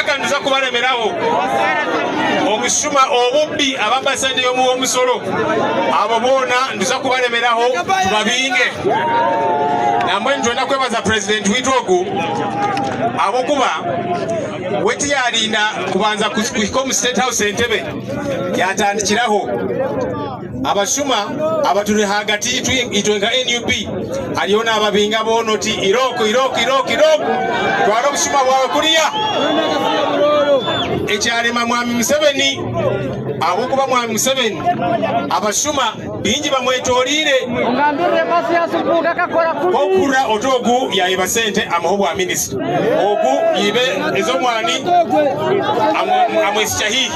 kaka nduza kubalemerawo obushuma obubbi abambasande y'omusolo abo boona nduza kubalemeraho tubabinge namwe ntwenda kwebaza president witwogu abokuba weti yalinda kubanza kuhika mu State House Entebbe yatandikiraho abashuma abatuli hagati itwenga NUP aliona ababinga bonoti iroko twala obushuma bwawe kuliya ekyalema mwami Museveni abokuba mwami Museveni abashuma bingi bamwetolire okura otogu yayiba sente amaho bwa minisita ogu yibe ezomwani amwesichahi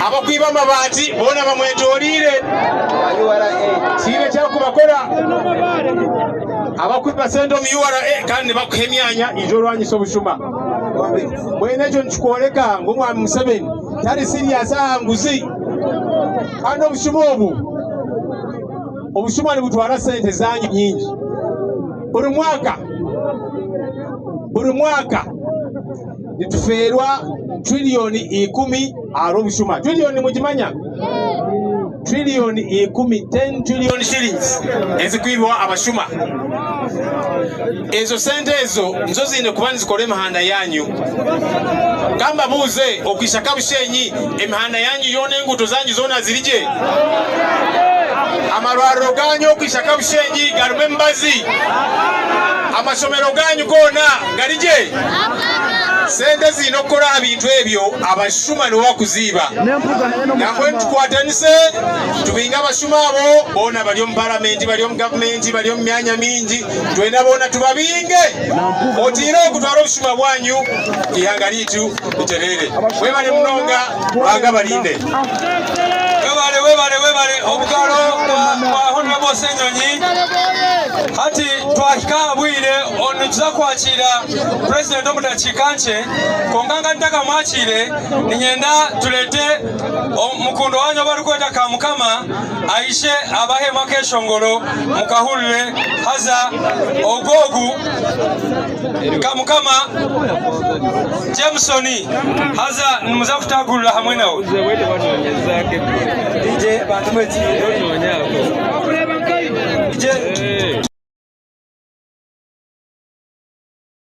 abakwiba amabati bona bamwetolire sibe kyakubakora abakwiba sente mu URA kandi bakuha emyanya ijolwanyisa obushuma mwene ekyo nkikwoleka ng'omwami Museveni tali serious ahanguzi kandi obushuma nibutwala sente zanyu nyingi buli mwaka nitufeerwa trillioni 10 alo obushuma trillioni mugimanya trillioni 10 10 trillion shillings ezikwibwa abashuma ezo sente ezo nzo zine kuba nzikole emihanda yanyu kamba buuze okwishaka Bushenyi emihanda yanyu yona enguuto zanyu zona zirije amalwariro ganyu okwishaka Bushenyi galimu embazi amasomero ganyu gona galije sente zino okukola ebintu ebyo abashuma nibo bakuziiba namwe tukwatanise tubinga abashuma abo boona bali omu palamenti bali omu gavumenti bali omu myanya mingi twena boona tubabinge otiire okutwala obushuma bwanyu ihanga liitu literere webale munonga banga balinde webale obugalo bwa Honorable Ssenyonyi hati twahika bwire ono tuza kwakira president omudakiika nche konganga ntaka mwakire ninyenda tulete mukundo wanyu abalikweta ka Mukama aishe abahema keshongolo mukahulire haza ogogu ka Mukama Jamesoni haza nimuza kutagulira hamwe nawe DJ bantu mweti DJ